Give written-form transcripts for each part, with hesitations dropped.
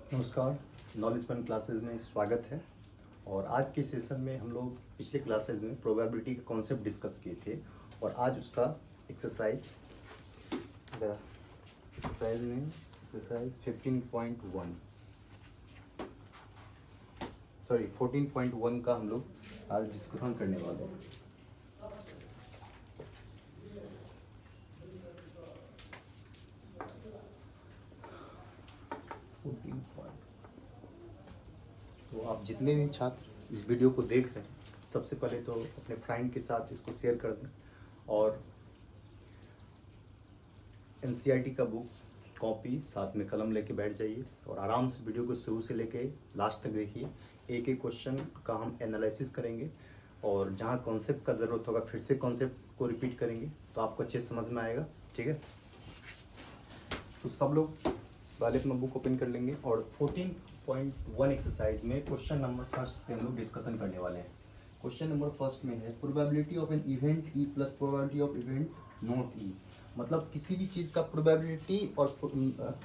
नमस्कार, knowledge fun classes में स्वागत है। और आज के सेशन में हम लोग पिछले क्लासेस में प्रोबेबिलिटी के कॉन्सेप्ट डिस्कस किए थे और आज उसका एक्सरसाइज में एक्सरसाइज 15.1 सॉरी 14.1 का हम लोग आज डिस्कशन करने वाले हैं। तो आप जितने भी छात्र इस वीडियो को देख रहे हैं, सबसे पहले तो अपने फ्रेंड के साथ इसको शेयर कर दें और एनसीईआरटी का बुक कॉपी साथ में कलम लेके बैठ जाइए और आराम से वीडियो को शुरू से लेके लास्ट तक देखिए। एक एक क्वेश्चन का हम एनालिसिस करेंगे और जहाँ कॉन्सेप्ट का ज़रूरत होगा फिर से कॉन्सेप्ट को रिपीट करेंगे तो आपको अच्छे से समझ में आएगा। ठीक है, तो सब लोग पहले अपना बुक ओपन कर लेंगे और 14.1 एक्सरसाइज में क्वेश्चन नंबर फर्स्ट से हम लोग डिस्कशन करने वाले हैं। क्वेश्चन नंबर फर्स्ट में है probability of an event E plus probability of event not E. मतलब किसी भी चीज़ का प्रोबेबिलिटी और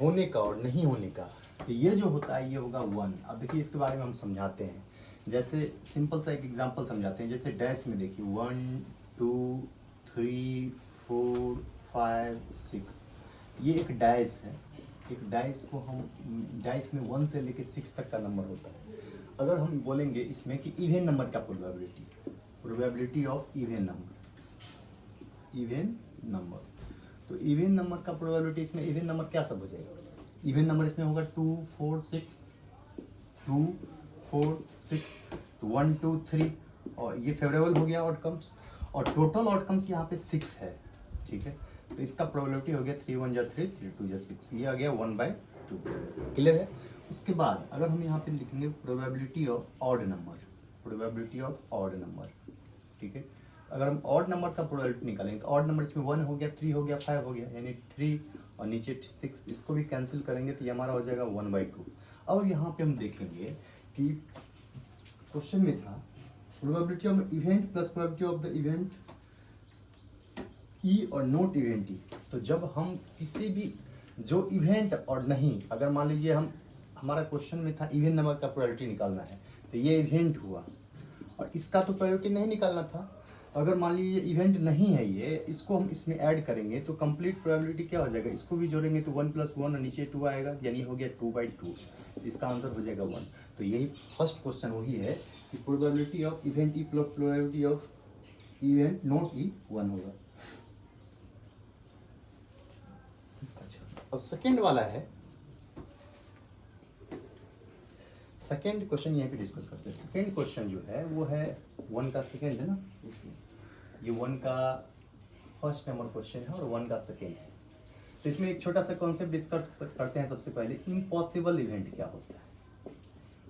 होने का और नहीं होने का, तो ये जो होता है ये होगा 1। अब देखिए इसके बारे में हम समझाते हैं। जैसे सिंपल सा एक एग्जांपल समझाते हैं। जैसे डैश में देखिए 1 2 3 4 5 6, ये एक डैश है। एक डाइस को हम डाइस में 1 से लेके 6 तक का नंबर होता है। अगर हम बोलेंगे इसमें कि इवन नंबर का प्रोबेबिलिटी ऑफ इवन नंबर, तो इवन नंबर का प्रोबेबिलिटी इसमें इवन नंबर क्या सब हो जाएगा? इवन नंबर इसमें होगा 2 4 6 2 4 6, तो 1 2 3 और ये फेवरेबल हो गया आउटकम्स और टोटल आउटकम्स यहाँ पे 6 है। ठीक है, तो इसका प्रोबेबिलिटी हो गया 3 1 जा 3 3 2 जा 6, ये आ गया 1/2। क्लियर है? उसके बाद अगर हम यहाँ पे लिखेंगे प्रोबेबिलिटी ऑफ ऑड नंबर, ठीक है, अगर हम ऑड नंबर का प्रोबेबिलिटी निकालेंगे तो ऑड नंबर इसमें 1 हो गया 3 हो गया 5 हो गया, यानी 3 और नीचे 6, इसको भी कैंसिल करेंगे तो ये हमारा हो जाएगा 1/2। अब यहाँ पे हम देखेंगे कि क्वेश्चन में था probability of event plus probability of the event E और नॉट इवेंट ई। तो जब हम किसी भी जो इवेंट और नहीं, अगर मान लीजिए हमारा क्वेश्चन में था इवेंट नंबर का प्रोबेबिलिटी निकालना है, तो ये इवेंट हुआ और इसका तो प्रोबेबिलिटी नहीं निकालना था। अगर मान लीजिए इवेंट नहीं है ये, इसको हम इसमें ऐड करेंगे तो कंप्लीट प्रोबेबिलिटी क्या हो जाएगा? इसको भी जोड़ेंगे तो 1 + 1 और नीचे 2 आएगा, यानी हो गया 2/2। इसका आंसर हो जाएगा 1। तो यही फर्स्ट क्वेश्चन वही है कि probability of event E plus probability of event not E 1 होगा। और सेकेंड वाला है, सेकेंड क्वेश्चन यहीं पे डिस्कस करते हैं। सेकेंड क्वेश्चन जो है वो है 1 का सेकेंड है ना, ये 1 का फर्स्ट नंबर क्वेश्चन है और 1 का सेकेंड है। तो इसमें एक छोटा सा कॉन्सेप्ट डिस्कस करते हैं। सबसे पहले इम्पॉसिबल इवेंट क्या होता है?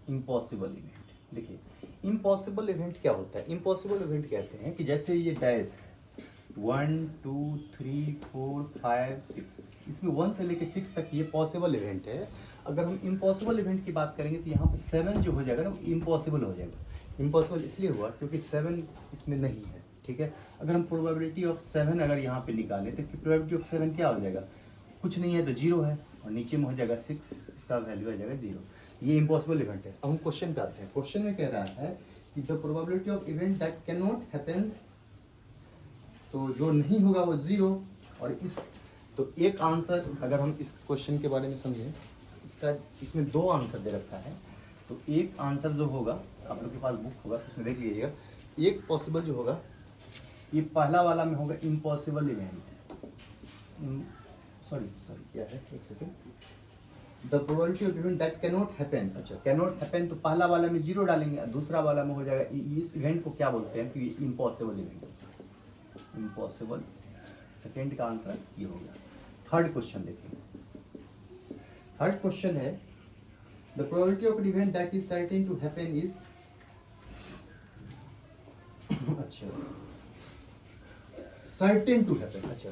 इम्पॉसिबल इवेंट देखिए, इम्पॉसिबल इवेंट क्या होता है? इम्पॉसिबल इवेंट कहते हैं कि जैसे ये डैश है 1 2 3 4 5 6, इसमें 1 से लेके 6 तक ये पॉसिबल इवेंट है। अगर हम इम्पॉसिबल इवेंट की बात करेंगे तो यहाँ पे 7 जो हो जाएगा ना, इम्पॉसिबल हो जाएगा। इम्पॉसिबल इसलिए हुआ क्योंकि 7 इसमें नहीं है। ठीक है, अगर हम प्रोबेबिलिटी ऑफ 7 अगर यहाँ पे निकालें तो प्रोबेबिलिटी ऑफ 7 क्या हो जाएगा? कुछ नहीं है तो 0 है और नीचे में हो जाएगा 6, इसका वैल्यू आ जाएगा 0। ये इम्पॉसिबल इवेंट है। अब हम क्वेश्चन पे आते हैं। क्वेश्चन में कह रहा है कि the probability of event that can not happens, तो जो नहीं होगा वो 0। और इस तो एक आंसर, अगर हम इस क्वेश्चन के बारे में समझें, इसमें 2 आंसर दे रखा है। तो एक आंसर जो होगा, आप लोग के पास बुक होगा उसमें देख लीजिएगा, एक पॉसिबल जो होगा ये पहला वाला में होगा इम्पॉसिबल इवेंट। सॉरी क्या है, एक second, the probability of event that can not happen. अच्छा, कैन नॉट हैपन तो पहला वाला में 0 डालेंगे, दूसरा वाला में हो जाएगा, इस इवेंट को क्या बोलते हैं? तो ये इम्पॉसिबल इवेंट, इम्पॉसिबल। सेकेंड का आंसर ये हो गया। थर्ड क्वेश्चन देखिए। थर्ड क्वेश्चन है the probability of event that is certain to happen is, अच्छा, सर्टेन टू हैपन। अच्छा,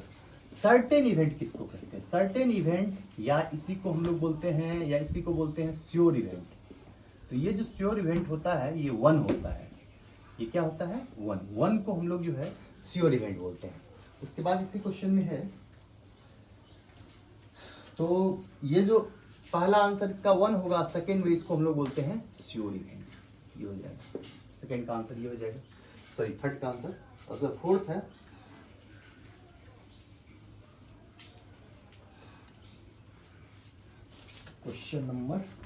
सर्टेन इवेंट किसको कहते हैं? सर्टेन इवेंट, या इसी को हम लोग बोलते हैं, या इसी को बोलते हैं श्योर इवेंट। तो ये जो श्योर इवेंट होता है ये 1 होता है। ये क्या होता है? 1 को हम लोग जो है श्योर इवेंट बोलते हैं। उसके बाद इसी क्वेश्चन में है, तो ये जो पहला आंसर इसका 1 होगा, सेकंड में इसको हम लोग बोलते हैं श्योर इवेंट। ये हो जाएगा सेकंड का आंसर, ये हो जाएगा, सॉरी थर्ड का आंसर। और जो फोर्थ है question number fourth.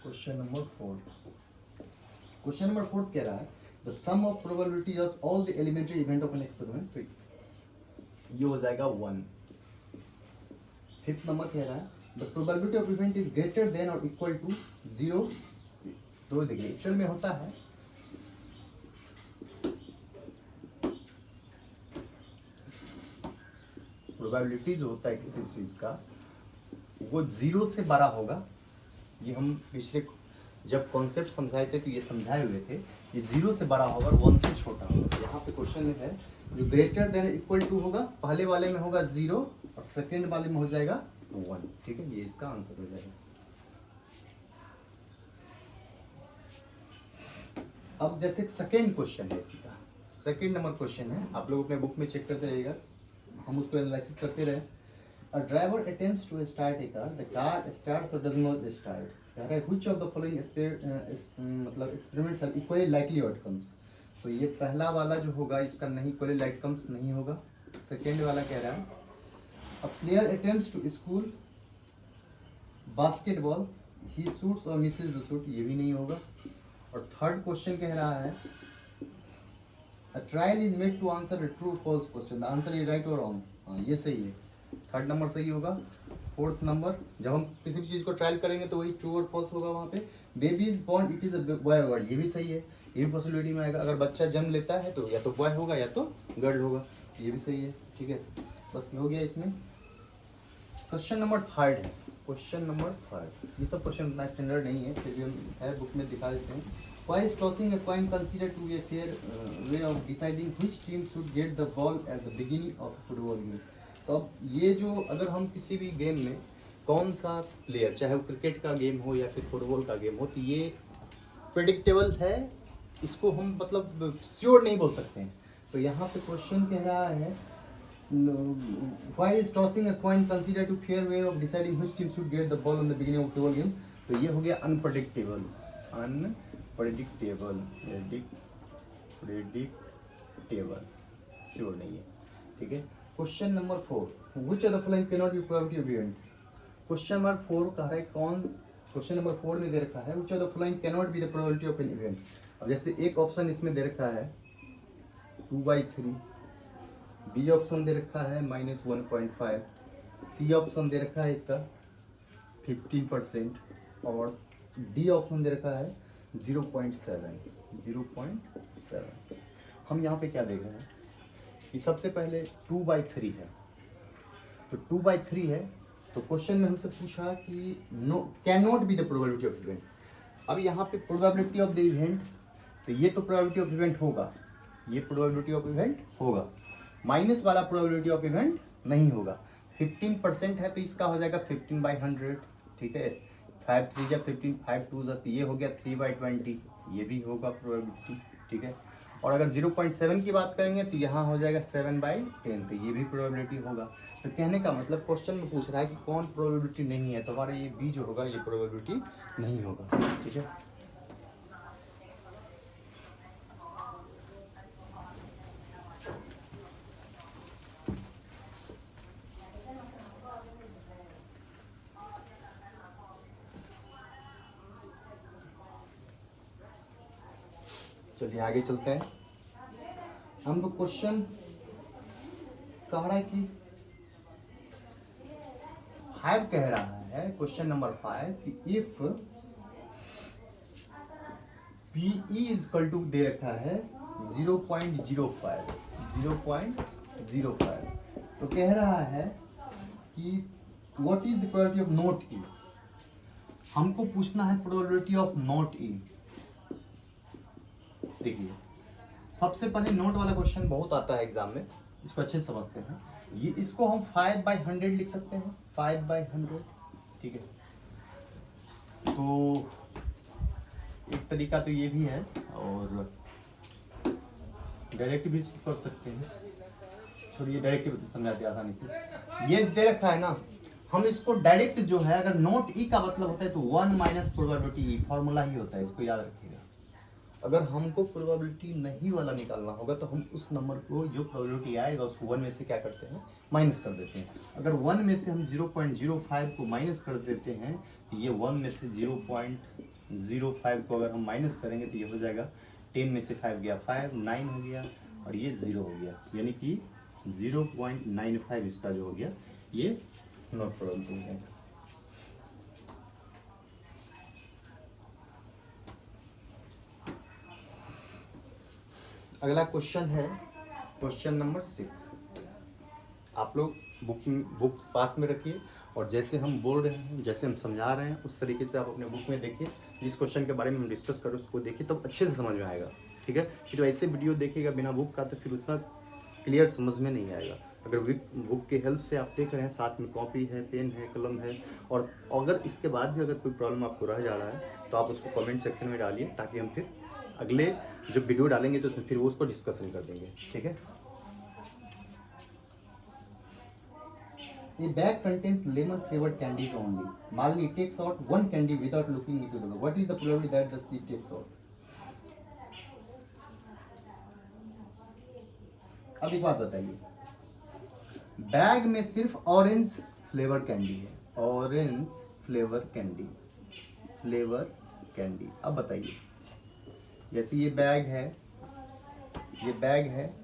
Question number fourth कह रहा है the sum of probability of all the elementary event of an experiment, तो ये हो जाएगा 1। फिफ्थ नंबर कह रहा है the probability of event is greater than और इक्वल टू 0। तो देखिए एक्चुअल में होता है प्रोबेबिलिटी जो होता है किसी चीज का वो 0 से बड़ा होगा। ये हम पिछले जब कॉन्सेप्ट समझाए थे तो ये समझाए हुए थे, ये 0 से बड़ा होगा और 1 से छोटा होगा। यहाँ पे क्वेश्चन में है जो ग्रेटर देन इक्वल टू होगा, पहले वाले में होगा 0 और सेकंड वाले में हो जाएगा 1। ठीक है, ये इसका आंसर हो जाएगा। अब जैसे सेकंड क्वेश्चन है इसी का, सेकंड नंबर क्वेश्चन है, आप लोग अपने बुक में चेक करते रहिएगा, हम उसको एनालिसिस करते रहे। A driver attempts to start a car. The car starts or does not start. कह रहा है which of the following मतलब experiments have equally likely outcomes. तो ये पहला वाला जो होगा इसका नहीं equally likely outcomes नहीं होगा। सेकेंड वाला कह रहा है a player attempts to score basketball. He shoots or misses the shoot. ये भी नहीं होगा। और थर्ड क्वेश्चन कह रहा है a trial is made to answer a true or false question. The answer is right or wrong. हाँ ये सही है, थर्ड नंबर सही होगा। फोर्थ नंबर जब हम किसी भी चीज़ को ट्रायल करेंगे तो वही ट्रू और फॉल्स होगा वहाँ पे। Baby is born it is a boy girl, ये भी सही है, ये भी पॉसिबिलिटी में आएगा। अगर बच्चा जन्म लेता है तो या तो बॉय होगा या तो गर्ल होगा, ये भी सही है। ठीक है, बस ये हो गया इसमें। क्वेश्चन नंबर थर्ड है, क्वेश्चन नंबर थर्ड, ये सब क्वेश्चन उतना स्टैंडर्ड नहीं है, फिर भी हम है बुक में दिखा देते हैं। Why is tossing a coin considered to be a fair way of deciding which team should get the ball at the beginning of football game? तो अब ये जो अगर हम किसी भी गेम में कौन सा प्लेयर, चाहे वो क्रिकेट का गेम हो या फिर फुटबॉल का गेम हो, तो ये प्रेडिक्टेबल है, इसको हम मतलब श्योर नहीं बोल सकते हैं। तो यहाँ पे क्वेश्चन कह रहा है why is tossing a coin considered to fair way of deciding which team should get the ball on the beginning of football game. तो ये हो गया अनप्रेडिक्टेबल, अनप्रेडिक्टेबल, प्रेडिक्टेबल, श्योर नहीं है। ठीक है, question number 4, which of the following can not B probability of event. Question number 4 कह रहा है कौन, क्वेश्चन नंबर 4 में दे रखा है which of the following can not be the probability of an event. अब जैसे एक ऑप्शन इसमें दे रखा है 2/3, बी ऑप्शन दे रखा है -1.5, सी ऑप्शन दे रखा है इसका 15% और डी ऑप्शन दे रखा है 0.7। हम यहाँ पे क्या देख रहे हैं कि सबसे पहले 2/3 है, तो 2/3 है तो क्वेश्चन में हमसे पूछा कि no can not be the probability of event. अब यहाँ पे प्रोबेबिलिटी ऑफ द इवेंट, तो ये तो प्रोबेबिलिटी ऑफ इवेंट होगा, ये प्रोबेबिलिटी ऑफ इवेंट होगा, माइनस वाला प्रोबेबिलिटी ऑफ इवेंट नहीं होगा। 15% है तो इसका हो जाएगा 15/100। ठीक है, 5 3 जब 15, 5 2 तो ये हो गया 3/20, ये भी होगा प्रोबेबिलिटी। ठीक है, और अगर 0.7 की बात करेंगे तो यहाँ हो जाएगा 7/10, तो ये भी प्रोबेबिलिटी होगा। तो कहने का मतलब क्वेश्चन में पूछ रहा है कि कौन प्रोबेबिलिटी नहीं है, तो हमारा ये बी जो होगा ये प्रोबेबिलिटी नहीं होगा। ठीक है, चलिए आगे चलते हैं। हम लोग क्वेश्चन कह रहा है कि 5 कह रहा है, क्वेश्चन नंबर 5 कि if PE is equal to दे रखा है 0.05, तो कह रहा है कि what is the probability of not E। हमको पूछना है प्रोबेबिलिटी ऑफ नॉट E। देखिए सबसे पहले नोट वाला क्वेश्चन बहुत आता है एग्जाम में, इसको अच्छे से समझते हैं। ये इसको हम 5/100 लिख सकते हैं, 5/100। ठीक है, तो एक तरीका तो ये भी है और डायरेक्ट भी इसको कर सकते हैं। छोड़िए, डायरेक्ट समझाते आसानी से। ये दे रखा है ना, हम इसको डायरेक्ट जो है, अगर नॉट ई का मतलब होता है तो 1 माइनस प्रोबेबिलिटी ई, फॉर्मूला ही होता है, इसको याद रखिएगा। अगर हमको प्रोबेबिलिटी नहीं वाला निकालना होगा तो हम उस नंबर को, जो प्रोबेबिलिटी आएगा उसको 1 में से क्या करते हैं, माइनस कर देते हैं। अगर 1 में से हम 0.05 को माइनस कर देते हैं तो ये 1 में से 0.05 को अगर हम माइनस करेंगे तो ये हो जाएगा 10 में से 5 गया 5, 9 हो गया और ये 0 हो गया, यानी कि 0.95 इसका जो हो गया ये नॉट प्रोबेबिलिटी हो जाएगा। अगला क्वेश्चन है क्वेश्चन नंबर 6। आप लोग बुक पास में रखिए और जैसे हम बोल रहे हैं, जैसे हम समझा रहे हैं उस तरीके से आप अपने बुक में देखिए। जिस क्वेश्चन के बारे में हम डिस्कस कर रहे हैं उसको देखिए, तब अच्छे से समझ में आएगा, ठीक है। फिर ऐसे वीडियो देखिएगा बिना बुक का तो फिर उतना क्लियर समझ में नहीं आएगा। अगर बुक के हेल्प से आप देख रहे हैं, साथ में कॉपी है, पेन है, कलम है, और अगर इसके बाद भी अगर कोई प्रॉब्लम आपको रह जा रहा है तो आप उसको कमेंट सेक्शन में डालिए, ताकि हम फिर अगले जो वीडियो डालेंगे तो उसमें फिर वो उसको डिस्कशन कर देंगे, ठीक है। A bag contains lemon flavored candies only. Malini takes out one candy without looking into the bag. What is the probability that the she takes out? अब एक बात बताइए, बैग में सिर्फ ऑरेंज फ्लेवर कैंडी है, orange flavour candy, flavour candy. अब बताइए, जैसे ये बैग है, ये बैग है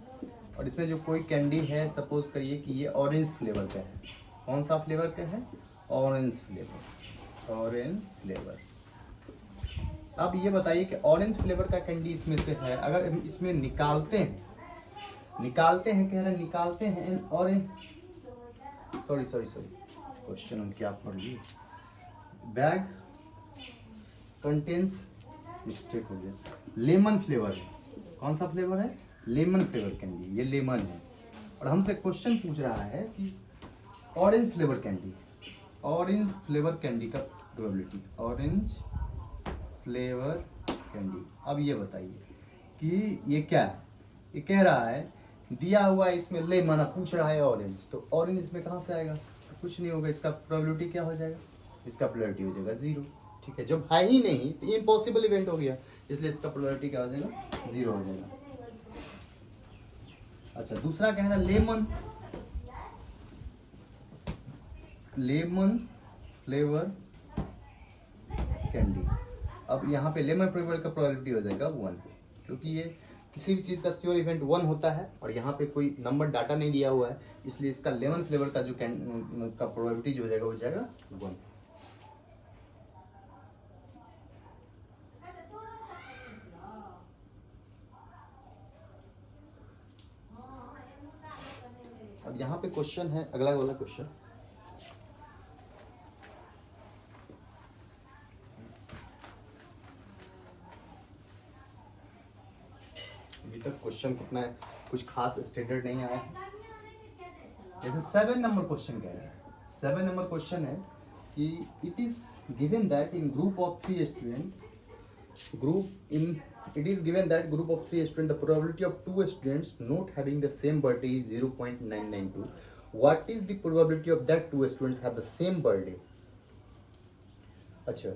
और इसमें जो कोई कैंडी है, सपोज करिए कि ये ऑरेंज फ्लेवर का है। कौन सा फ्लेवर का है? Orange flavour, orange flavour. अब ये बताइए कि ऑरेंज फ्लेवर का कैंडी इसमें से है, अगर हम इसमें निकालते हैं कह रहे हैं निकालते हैं ऑरेंज, सॉरी क्वेश्चन हम क्या पढ़ लिए, बैग कंटेन्स, मिस्टेक हो गया, लेमन फ्लेवर है। कौन सा फ्लेवर है? लेमन फ्लेवर कैंडी, ये लेमन है। और हमसे क्वेश्चन पूछ रहा है कि orange flavour candy, orange flavour candy का प्रोबेबिलिटी, ऑरेंज फ्लेवर कैंडी। अब ये बताइए कि ये क्या है? ये कह रहा है दिया हुआ है इसमें लेमन, पूछ रहा है ऑरेंज, तो ऑरेंज इसमें कहाँ से आएगा? तो कुछ नहीं होगा, इसका प्रोबेबिलिटी क्या हो जाएगा? इसका प्रोबेबिलिटी हो जाएगा 0, ठीक है। जब है ही नहीं तो इम्पॉसिबल इवेंट हो गया, इसलिए इसका प्रोबेबिलिटी क्या हो जाएगा? 0 हो जाएगा। अच्छा, दूसरा कह रहा है लेमन, लेमन फ्लेवर कैंडी। अब यहाँ पे लेमन फ्लेवर का प्रोबेबिलिटी हो जाएगा 1, क्योंकि ये किसी भी चीज़ का श्योर इवेंट 1 होता है और यहाँ पे कोई नंबर डाटा नहीं दिया हुआ है, इसलिए इसका लेमन फ्लेवर का जो का प्रोबेबिलिटी जो हो जाएगा वो जाएगा 1। अब यहाँ पे क्वेश्चन है, अगला वाला क्वेश्चन, अभी तक क्वेश्चन कितना है, कुछ खास स्टैंडर्ड नहीं आया है। जैसे 7 नंबर क्वेश्चन कह रहा है, 7 नंबर क्वेश्चन है कि it is given that in group of 3 student, it is given that group of 3 students, the probability of 2 students not having the same birthday is 0.992. What is the probability of that 2 students have the same birthday? अच्छा,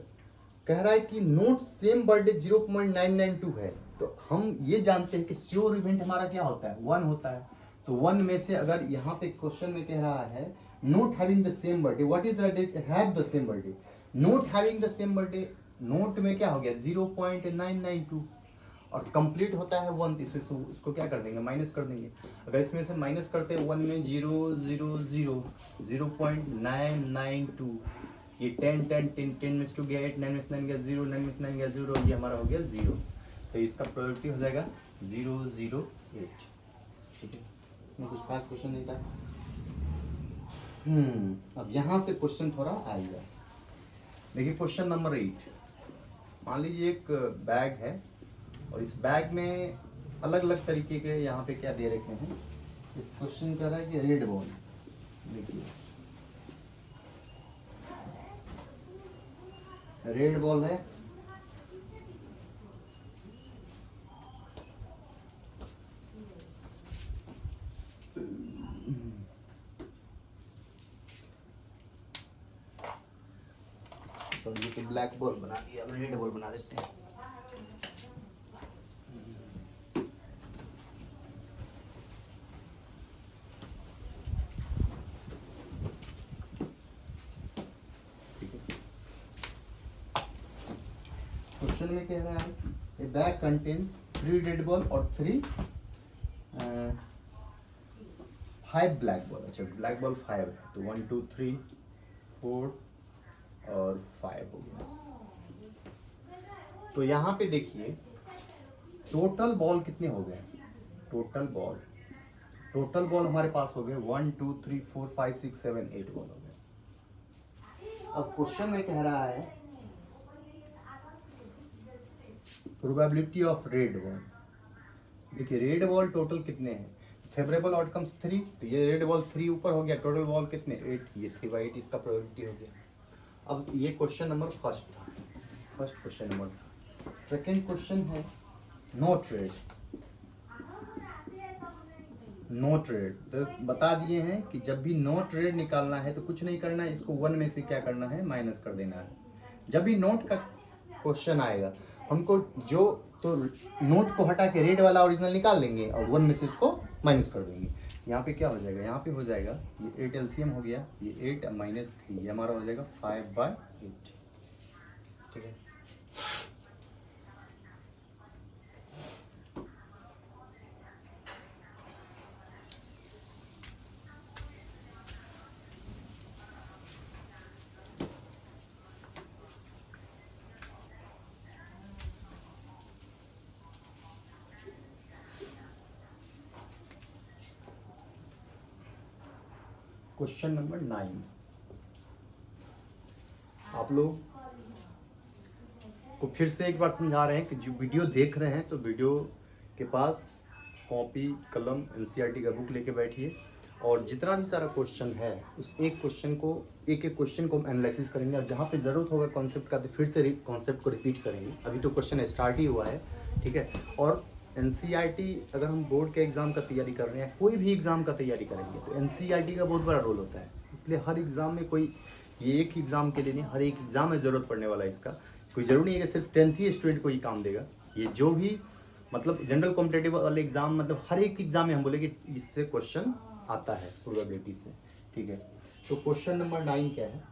कह रहा है कि note same birthday 0.992 है, तो हम ये जानते हैं कि श्योर इवेंट हमारा क्या होता है? 1 होता है। तो 1 में से अगर यहाँ पे क्वेश्चन में कह रहा है note having the same birthday, what is that? Have the same birthday. Note having the same birthday, note में क्या हो गया? 0.992, और कंप्लीट होता है 1, इसमें उसको क्या कर देंगे? माइनस कर देंगे। अगर इसमें से माइनस करते हैं 1 में 0.992, ये 10 में से 2 गया 8, 9 में से 9 गया 0, 9 में से 9 गया 0, ये हमारा हो गया 0, तो इसका प्रोबेबिलिटी हो जाएगा 008, ठीक है। इसमें कुछ खास क्वेश्चन नहीं था। अब यहाँ से क्वेश्चन थोड़ा आएगा। देखिए क्वेश्चन नंबर 8, मान लीजिए एक बैग है और इस बैग में अलग अलग तरीके के यहाँ पे क्या दे रखे हैं। इस क्वेश्चन कर रहा है कि रेड बॉल, देखिए रेड बॉल है, ब्लैक बॉल बना दिया, अब रेड बॉल बना देते हैं। क्वेश्चन में कह रहा है ए बैग कंटेन्स 3 रेड बॉल और 5 ब्लैक बॉल। अच्छा ब्लैक बॉल 5 है तो 1 2 3 4 और 5 हो गया। तो यहाँ पे देखिए टोटल बॉल कितने हो गए। टोटल बॉल हमारे पास हो गए 1 2 3 4 5 6 7 8 बॉल हो गए। अब क्वेश्चन में कह रहा है प्रोबेबिलिटी ऑफ रेड बॉल। देखिए रेड बॉल टोटल कितने हैं, फेवरेबल आउटकम्स 3, तो ये रेड बॉल 3 ऊपर हो गया, टोटल बॉल कितने 8, ये 3/8 इसका प्रोबेबिलिटी हो गया। अब ये question number first question number था। सेकंड क्वेश्चन है नो ट्रेड। तो बता दिए हैं कि जब भी नो ट्रेड निकालना है तो कुछ नहीं करना है, इसको 1 में से क्या करना है माइनस कर देना है। जब भी नोट का क्वेश्चन आएगा हमको जो तो नोट को हटा के रेड वाला ओरिजिनल निकाल लेंगे और 1 में से उसको माइनस कर देंगे। यहाँ पे क्या हो जाएगा, यहाँ पे हो जाएगा ये 8 एलसीएम हो गया, ये 8 माइनस 3 ये हमारा हो जाएगा 5/8। ठीक है। क्वेश्चन नंबर 9 आप लोग को फिर से एक बार समझा रहे हैं कि जो वीडियो देख रहे हैं तो वीडियो के पास कॉपी कलम एनसीईआरटी का बुक लेके बैठिए और जितना भी सारा क्वेश्चन है उस एक क्वेश्चन को हम एनालिसिस करेंगे और जहाँ पे ज़रूरत होगा कॉन्सेप्ट का तो फिर से कॉन्सेप्ट को रिपीट करेंगे। अभी तो क्वेश्चन स्टार्ट ही हुआ है, ठीक है। और एनसीईआरटी अगर हम बोर्ड के एग्ज़ाम का तैयारी कर रहे हैं, कोई भी एग्ज़ाम का तैयारी करेंगे तो एनसीईआरटी का बहुत बड़ा रोल होता है। इसलिए हर एग्ज़ाम में कोई ये एक एग्ज़ाम के लिए नहीं, हर एक एग्ज़ाम में ज़रूरत पड़ने वाला है इसका। कोई ज़रूरी नहीं है कि सिर्फ 10th ही स्टूडेंट को ही काम देगा। ये जो भी मतलब जनरल कॉम्पिटेटिव वाले एग्ज़ाम मतलब हर एक एग्ज़ाम में हम बोले कि इससे क्वेश्चन आता है प्रोबेबिलिटी से, ठीक है। तो क्वेश्चन नंबर 9 क्या है,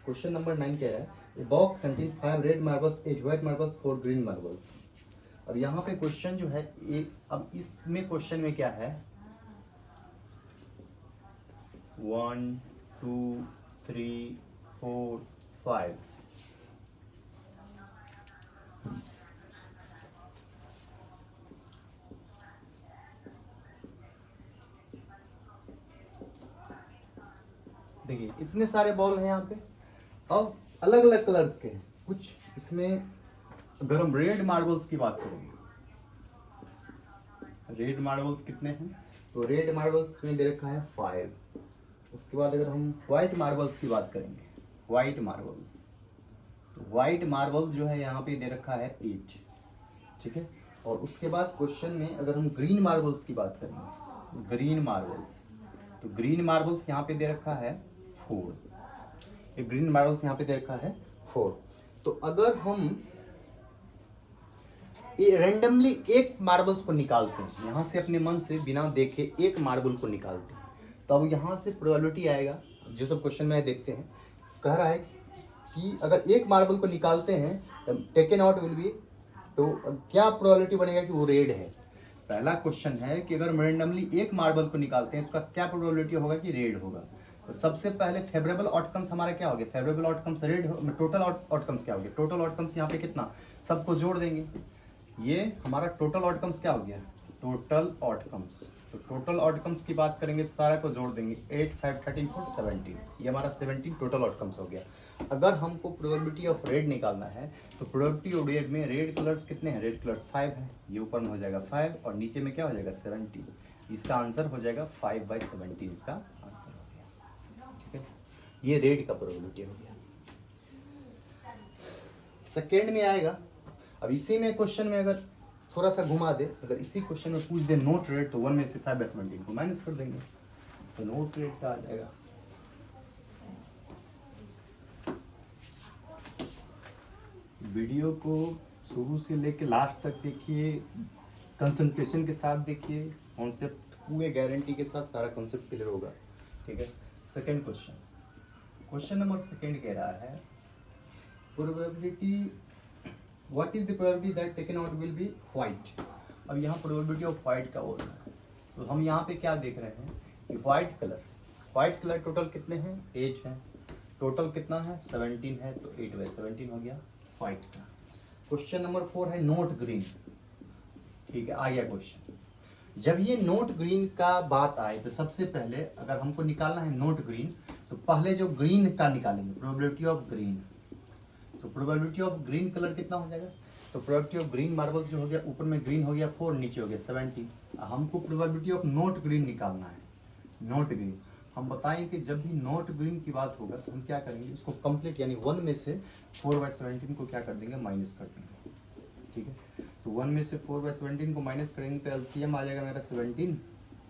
क्वेश्चन नंबर 9 कह रहा है a box contain 5 red marbles 8 white marbles 4 green marbles. अब यहाँ पे क्वेश्चन जो है एक, अब इसमें क्वेश्चन में क्या है 1 2 3 4 5। देखिए इतने सारे बॉल हैं यहाँ पे, अब अलग अलग कलर्स के हैं कुछ। इसमें अगर हम रेड मार्बल्स की बात करेंगे, रेड मार्बल्स कितने हैं, तो रेड मार्बल्स में दे रखा है 5। उसके बाद अगर हम व्हाइट मार्बल्स की बात करेंगे, व्हाइट मार्बल्स जो है यहाँ पे दे रखा है 8, ठीक है। और उसके बाद क्वेश्चन में अगर हम ग्रीन मार्बल्स की बात करेंगे, ग्रीन मार्बल्स, तो ग्रीन मार्बल्स यहाँ पे दे रखा है 4। ये ग्रीन मार्बल्स यहाँ पे दे रखा है 4। तो अगर हम ये रैंडमली एक मार्बल्स को निकालते हैं, यहाँ से अपने मन से बिना देखे एक मार्बल को निकालते हैं, तो अब यहाँ से प्रोबेबिलिटी आएगा। जो सब क्वेश्चन में देखते हैं कह रहा है कि अगर एक मार्बल को निकालते हैं टेकन आउट विल बी, तो क्या प्रोबेबिलिटी बनेगा कि वो रेड है। पहला क्वेश्चन है कि अगर रैंडमली एक मार्बल को निकालते हैं तो उसका क्या प्रोबेबिलिटी होगा कि रेड होगा। तो सबसे पहले फेवरेबल आउटकम्स हमारा क्या हो गया, favourable outcomes red. Total outcomes क्या हो गया, टोटल आउटकम्स यहाँ पे कितना, सबको जोड़ देंगे, ये हमारा टोटल आउटकम्स क्या हो गया, टोटल आउटकम्स। तो टोटल आउटकम्स की बात करेंगे तो सारा को जोड़ देंगे, 8 5 13 4 17, ये हमारा 17 टोटल आउटकम्स हो गया। अगर हमको प्रोबेबिलिटी ऑफ रेड निकालना है तो प्रोबेबिलिटी ऑफ रेड में रेड कलर्स कितने हैं, रेड कलर्स 5 है, ये ऊपर में हो जाएगा 5 और नीचे में क्या हो जाएगा 70। इसका आंसर हो जाएगा 5/17, इसका आंसर हो गया, ठीक है। ये रेड का प्रोबेबिलिटी हो गया। सेकेंड में आएगा, अब इसी में क्वेश्चन में अगर थोड़ा सा घुमा दे, अगर इसी क्वेश्चन में पूछ दे नोट रेट, तो 1 में से 5/17 को माइनस कर देंगे, तो नोट रेट का आ जाएगा वीडियो को शुरू से लेके लास्ट तक देखिए, कंसंट्रेशन के साथ देखिए, कॉन्सेप्ट पूरे गारंटी के साथ सारा कॉन्सेप्ट क्लियर होगा। ठीक है, second question, question number second कह रहा है probability, what is the probability that taken out will be white. अब यहाँ प्रोबेबिलिटी ऑफ व्हाइट का बोल रहा है, तो हम यहाँ पे क्या देख रहे हैं कि व्हाइट कलर टोटल कितने हैं, 8 हैं, टोटल कितना है 17 है, तो 8/17 हो गया व्हाइट का। क्वेश्चन नंबर 4 है नोट ग्रीन। ठीक है, आ गया क्वेश्चन। जब ये नोट ग्रीन का बात आए तो सबसे पहले अगर हमको निकालना है नोट ग्रीन, तो पहले जो ग्रीन का निकालेंगे प्रोबेबिलिटी ऑफ ग्रीन। तो प्रोबेबिलिटी ऑफ ग्रीन कलर कितना हो जाएगा, तो प्रोबेबिलिटी ऑफ ग्रीन मार्बल जो हो गया, ऊपर में ग्रीन हो गया 4, नीचे हो गया 17। हमको प्रोबेबिलिटी ऑफ नोट ग्रीन निकालना है। नोट ग्रीन हम बताएं कि जब भी नोट ग्रीन की बात होगा तो हम क्या करेंगे, इसको कंप्लीट यानी 1 में से 4/17 को क्या कर देंगे, माइनस कर देंगे। ठीक है, तो 1 में से 4/17 को माइनस करेंगे तो एलसीएम आ जाएगा मेरा 17,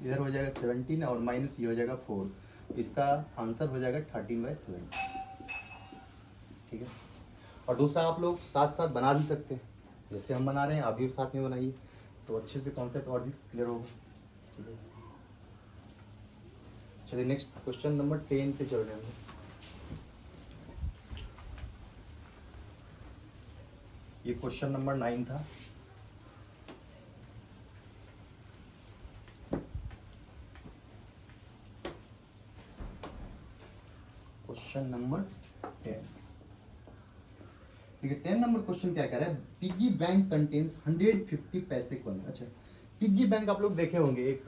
इधर हो जाएगा 17 और माइनस ये हो जाएगा 4, इसका आंसर हो जाएगा 13/17। ठीक है, और दूसरा आप लोग साथ साथ बना भी सकते हैं, जैसे हम बना रहे हैं आप भी साथ में बनाइए, तो अच्छे से कॉन्सेप्ट और भी क्लियर होगा। ठीक है, चलिए नेक्स्ट क्वेश्चन नंबर 10 पे चल रहे हैं। ये क्वेश्चन नंबर 9 था। Question number 10। ठीक है, 10 नंबर क्वेश्चन क्या कह रहा है, पिग्गी बैंक कंटेन्स 150 पैसे कॉइन। अच्छा, पिग्गी बैंक आप लोग देखे होंगे, एक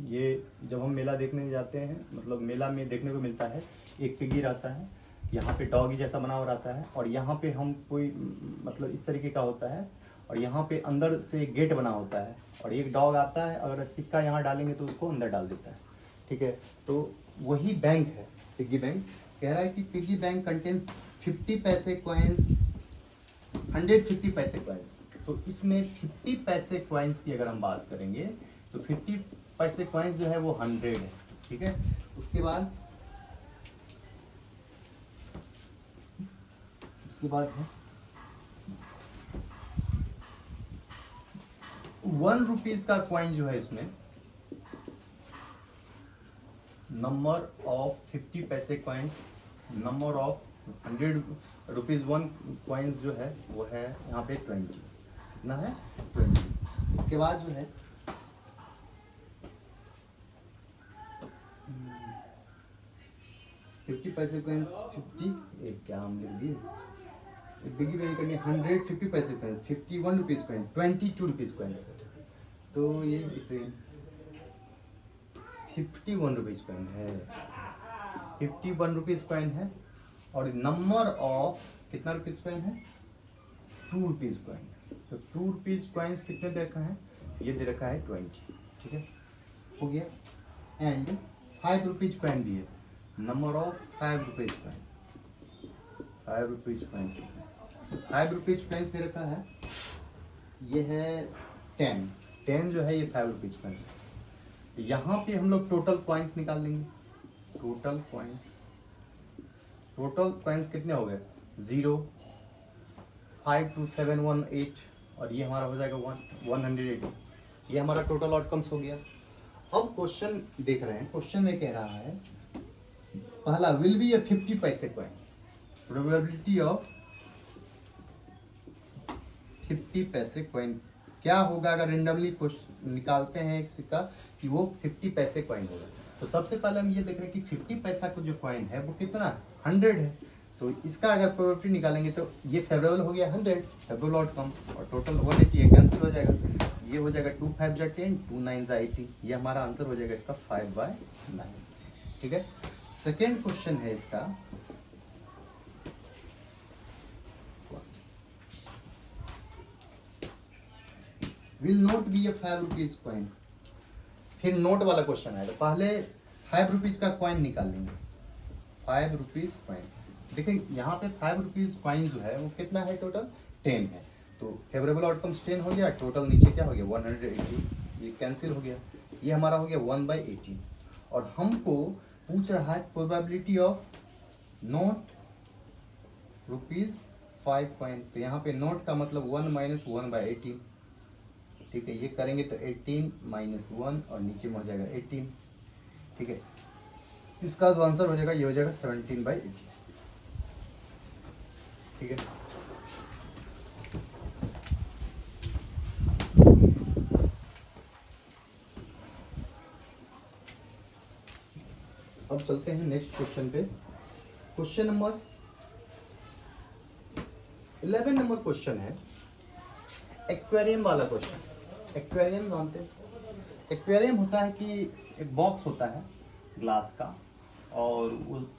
ये जब हम मेला देखने जाते हैं, मतलब मेला में देखने को मिलता है, एक पिग्गी रहता है, यहाँ पे डॉगी जैसा बना हुआ रहता है, और यहाँ पे हम कोई मतलब इस तरीके का होता है, और यहाँ पे अंदर से गेट बना होता है, और एक डॉग आता है, अगर सिक्का यहाँ डालेंगे तो उसको अंदर डाल देता है। ठीक है, तो वही बैंक है पिग्गी बैंक। कह रहा है कि पिग्गी बैंक कंटेन्स 50 पैसे कॉइन्स, 150 पैसे कॉइन्स। तो इसमें 50 पैसे कॉइन्स की अगर हम बात करेंगे तो 50 पैसे कॉइन्स जो है वो 100 है। ठीक है, उसके बाद है 1 रुपीज का कॉइन जो है, इसमें नंबर ऑफ 50 पैसे coins, number of 100 rupees 1 coins जो है वो है यहाँ पे 20। कितना है 20। इसके बाद जो है 50 पैसे कॉइन्स 50, एक क्या हम लिख दिए, पिग्गी बैंक करनी 150 पैसे coin, 51 rupees coin, 22 rupees coins है, तो ये इसे 51 रुपीज कॉइन है, 51 रुपीज कॉइन है। और नंबर ऑफ कितना रुपीज कॉइन है, 2 रुपीज कॉइन। तो 2 रुपीज कॉइन्स कितने दे रखा है, ये दे रखा है 20। ठीक है, हो गया। एंड 5 रुपीज कॉइन भी है, number of 5 rupees coin, 5 rupees coins, 5 rupees coins दे रखा है, ये है 10 जो है ये 5 रुपीज कॉइन्स। यहाँ पे हम लोग टोटल कॉइन्स निकाल लेंगे, टोटल कॉइन्स कितने हो गए, 0, 5 2 7 1 8, और ये हमारा हो जाएगा 180। ये हमारा टोटल आउटकम्स हो गया। अब क्वेश्चन देख रहे हैं, क्वेश्चन में कह रहा है पहला विल बी ए 50 पैसे कॉइन, प्रोबेबिलिटी ऑफ 50 पैसे कॉइन क्या होगा अगर रेंडमली निकालते हैं एक सिक्का कि वो 50 पैसे कॉइन होगा। तो सबसे पहले हम ये देख रहे हैं कि 50 पैसा का जो कॉइन है वो कितना 100 है, तो इसका अगर प्रोबेबिलिटी निकालेंगे तो ये फेवरेबल हो गया 100, फेवरेबल आउटकम्स, और टोटल 180 कैंसिल हो जाएगा, ये हो जाएगा 2 5 जा 10, 2 9 जा 80, ये हमारा आंसर हो जाएगा इसका 5/9। ठीक है, सेकेंड क्वेश्चन है इसका, will not be a 5 rupees coin. फिर नोट वाला क्वेश्चन आएगा, पहले 5 रुपीज का कॉइन निकाल लेंगे, 5 रुपीज कॉइन। देखिए यहाँ पे 5 रुपीज कॉइन जो है वो कितना है, टोटल 10 है, तो फेवरेबल आउटकम्स 10 हो गया, टोटल नीचे क्या हो गया 180, ये कैंसिल हो गया, ये हमारा हो गया 1/18। और हमको पूछ रहा है probability of note rupees 5 coin, तो यहाँ पे नोट का मतलब 1 माइनस 1/18, ठीक है। ये करेंगे तो 18 माइनस 1 और नीचे में हो जाएगा 18, ठीक है। इसका जो आंसर हो जाएगा ये हो जाएगा 17/18, ठीक है। अब चलते हैं नेक्स्ट क्वेश्चन पे। क्वेश्चन नंबर 11 नंबर क्वेश्चन है एक्वेरियम वाला क्वेश्चन। एक्वेरियम जानते हैं, एक्वेरियम होता है कि एक बॉक्स होता है ग्लास का, और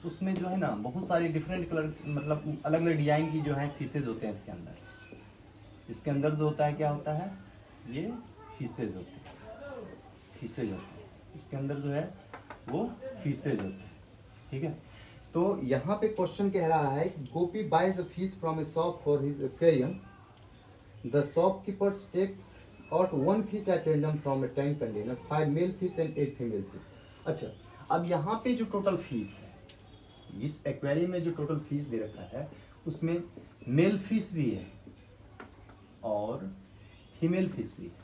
उसमें जो है ना बहुत सारी डिफरेंट कलर, मतलब अलग अलग डिजाइन की जो है फिशेज होते हैं इसके अंदर। इसके अंदर जो होता है क्या होता है, ये फिशेज होते हैं, फिशेज होते हैं इसके अंदर जो है वो फिशेज होते हैं, ठीक है। तो यहाँ पे क्वेश्चन कह रहा है Gopi buys a fish from a shop for his aquarium, the shopkeeper takes out 1 fish at random from a tank container, 5 male fish and 8 female fish. अच्छा, अब यहाँ पे जो टोटल फीस है, इस एक्वेरियम में जो टोटल फीस दे रखा है उसमें मेल फिश भी है और फीमेल फिश भी है।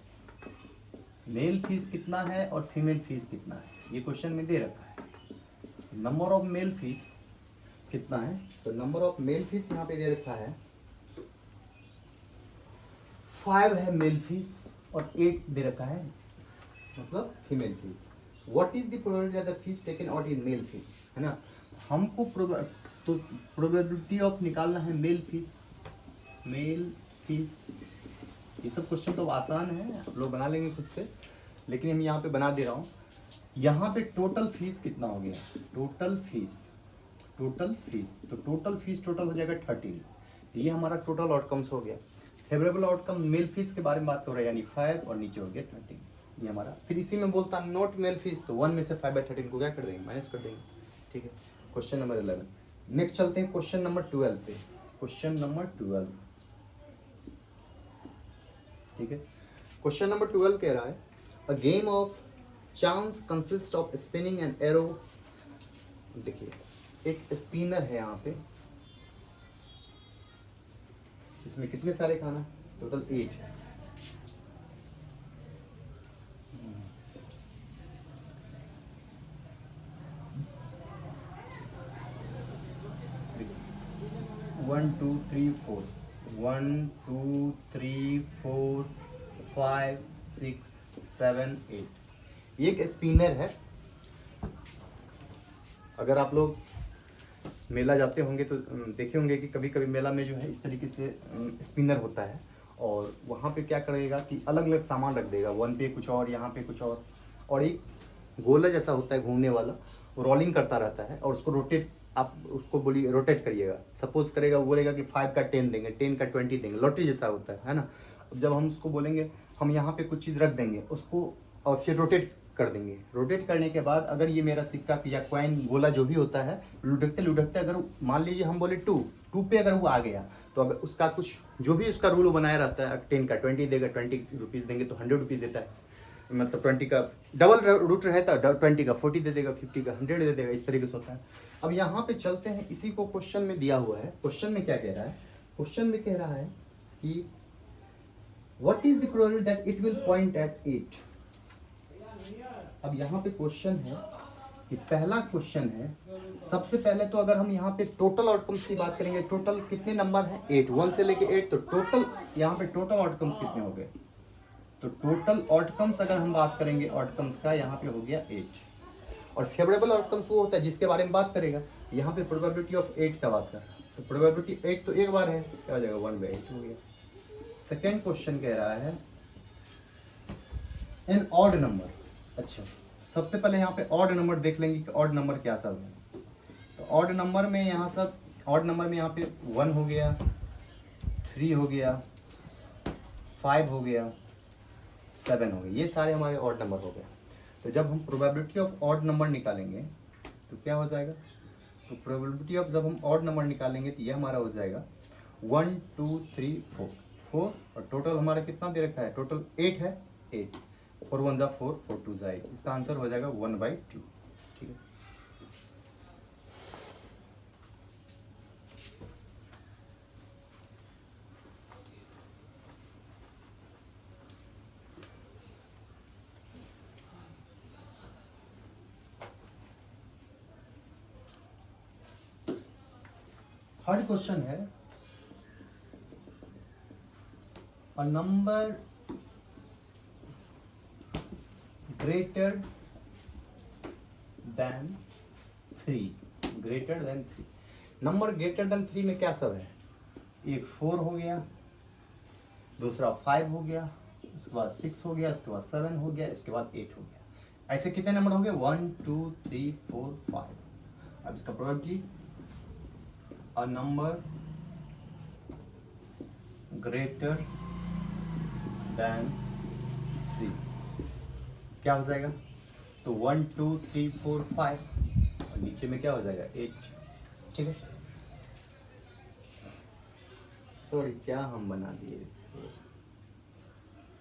मेल फिश कितना है और फीमेल फिश कितना है ये क्वेश्चन में दे रखा है। नंबर ऑफ मेल फिश कितना है, तो नंबर ऑफ मेल फिश यहाँ पे दे रखा है 5 है मेल फिश और 8 दे रखा है मतलब female fish. What is the probability that the fish taken out is male fish, है ना। हमको प्रोबेबिलिटी ऑफ निकालना है मेल फिश, मेल फिश। ये सब क्वेश्चन तो आसान है, आप लोग बना लेंगे खुद से, लेकिन हम यहाँ पे बना दे रहा हूँ। यहाँ पे टोटल फीस कितना हो गया, टोटल फीस तो टोटल फीस टोटल हो जाएगा 13। ये हमारा टोटल आउटकम्स हो गया। फेवरेबल आउटकम मेल फीस के बारे में बात कर रहे हैं, यानी 5 और नीचे हो गया 13 ये हमारा। फिर इसी में बोलता नोट मेल फीस, तो 1 में से 5/13 को क्या कर देंगे, माइनस कर देंगे, ठीक है। Question number 11। नेक्स्ट चलते हैं क्वेश्चन नंबर 12 पे। क्वेश्चन नंबर 12, ठीक है। क्वेश्चन नंबर 12 कह रहा है a game of chance consist of spinning and arrow. देखिए एक स्पिनर है यहाँ पे, इसमें कितने सारे खाना, टोटल 8 है। वन टू थ्री फोर 1 2 3 4 5 6 7 8 ये एक स्पिनर है। अगर आप लोग मेला जाते होंगे तो देखे होंगे कि कभी कभी मेला में जो है इस तरीके से स्पिनर होता है, और वहाँ पे क्या करेगा कि अलग अलग सामान रख देगा, 1 पे कुछ और, यहाँ पे कुछ और एक गोला जैसा होता है घूमने वाला, वो रोलिंग करता रहता है और उसको रोटेट, आप उसको बोलिए रोटेट करिएगा, सपोज करेगा, वो बोलेगा कि 5 का 10 देंगे, 10 का 20 देंगे, लॉटरी जैसा होता है ना। अब जब हम उसको बोलेंगे हम यहाँ पे कुछ चीज़ रख देंगे उसको और फिर रोटेट कर देंगे। रोटेट करने के बाद अगर ये मेरा सिक्का या कॉइन गोला जो भी होता है, लुढ़कते लुढ़कते अगर मान लीजिए हम बोले 2 पे अगर वो आ गया, तो अगर उसका कुछ जो भी उसका रूल बनाया रहता है, 10 का 20 देगा, 20 रुपीज़ देंगे तो 100 रुपीज़ देता है, मतलब 20 का डबल रूट रहता है, 20 का 40 दे देगा, 50 का 100 दे देगा, इस तरीके से होता है। अब यहाँ पे चलते हैं, इसी को क्वेश्चन में दिया हुआ है। क्वेश्चन में क्या कह रहा है, क्वेश्चन में कह रहा है कि what is the probability that it will point at 8। अब यहाँ पे क्वेश्चन है कि पहला क्वेश्चन है, सबसे पहले तो अगर हम यहाँ पे टोटल आउटकम्स की बात करेंगे, टोटल कितने नंबर हैं, 8, 1 से लेके 8, तो टोटल यहाँ पे टोटल आउटकम्स कितने हो गए, तो टोटल आउटकम्स अगर हम बात करेंगे आउटकम्स का, यहाँ पे हो गया 8। और फेवरेबल आउटकम्स वो होता है जिसके बारे में बात करेगा, यहाँ पे प्रोबेबिलिटी ऑफ 8 का बात कर रहा है, तो प्रोबेबिलिटी 8 तो एक बार है, क्या हो जाएगा 1/8 हो गया। सेकेंड क्वेश्चन कह रहा है एन ऑड नंबर। अच्छा, सबसे पहले यहाँ पे ऑड नंबर देख लेंगे कि ऑड नंबर क्या सब है। तो ऑड नंबर में यहाँ सब, ऑड नंबर में यहाँ पे 1 हो गया, 3 हो गया, 5 हो गया, 7 हो गया, ये सारे हमारे ऑड नंबर हो गए। तो जब हम प्रोबेबिलिटी ऑफ ऑड नंबर निकालेंगे तो क्या हो जाएगा, तो प्रोबेबिलिटी ऑफ जब हम ऑड नंबर निकालेंगे तो ये हमारा हो जाएगा 1 2 3 4 और टोटल हमारा कितना दे रखा है, टोटल 8 है, 8 4 1 जा 4 4 2 जा 8, इसका आंसर हो जाएगा 1/2, ठीक है। थर्ड क्वेश्चन है a number greater than 3, greater than 3। Number greater than 3 में क्या सब है? एक 4 हो गया, दूसरा 5 हो गया, इसके बाद 6 हो गया, इसके बाद 7 हो गया, इसके बाद 8 हो गया। ऐसे कितने नंबर हो गए? 1 2 3 4 5। अब इसका probability a number greater than 3 क्या हो जाएगा? तो 1 2 3 4 5 और नीचे में क्या हो जाएगा? 8। ठीक है, सॉरी क्या हम बना दिए,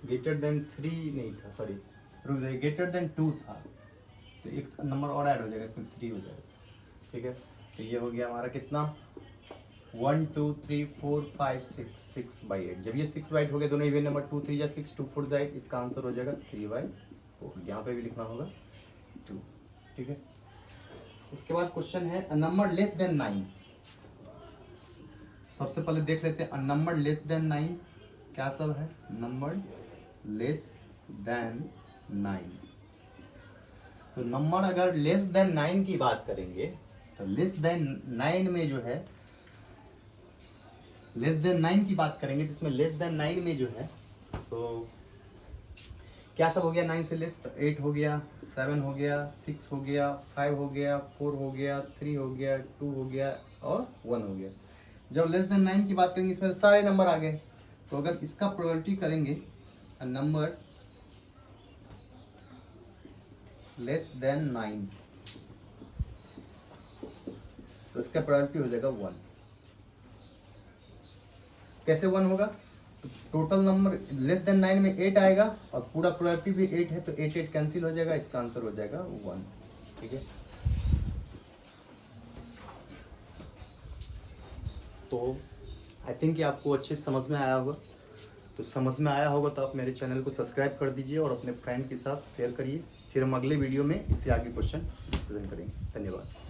ग्रेटर देन 3 नहीं था, सॉरी रुक जाइए, ग्रेटर देन 2 था, तो एक नंबर और ऐड हो जाएगा, इसमें 3 हो जाएगा। ठीक है, तो ये हो गया हमारा कितना? 1 2 3 4 5 6, 6/8। जब ये 6/8 हो गया, दोनों इवन नंबर, 2 3 या 6, 2 4 8, इसका आंसर हो जाएगा 3/4। यहाँ पे भी लिखना होगा 2। ठीक है, उसके बाद क्वेश्चन है अ नंबर लेस देन 9। सबसे पहले देख लेते हैं अ नंबर लेस देन 9 क्या सब है? Number less than 9। तो नंबर अगर लेस देन 9 की बात करेंगे तो लेस देन 9 में जो है, लेस देन 9 की बात करेंगे जिसमें लेस देन 9 में जो है, तो क्या सब हो गया 9 से लेस? तो 8 हो गया, 7 हो गया, 6 हो गया, 5 हो गया, 4 हो गया, 3 हो गया, 2 हो गया और 1 हो गया। जब लेस देन 9 की बात करेंगे इसमें सारे नंबर आ गए, तो अगर इसका प्रोबेबिलिटी करेंगे अ नंबर लेस देन 9, तो इसका प्रोबेबिलिटी हो जाएगा 1। कैसे 1 होगा? तो टोटल नंबर लेस देन 9 में 8 आएगा और पूरा प्रोबेबिलिटी भी 8 है, तो 8 8 कैंसिल हो जाएगा, इसका आंसर हो जाएगा 1। ठीक है, तो आई थिंक कि आपको अच्छे से समझ में आया होगा। तो समझ में आया होगा तो आप मेरे चैनल को सब्सक्राइब कर दीजिए और अपने फ्रेंड के साथ शेयर करिए। फिर हम अगले वीडियो में इससे आगे क्वेश्चन डिस्कशन करेंगे। धन्यवाद।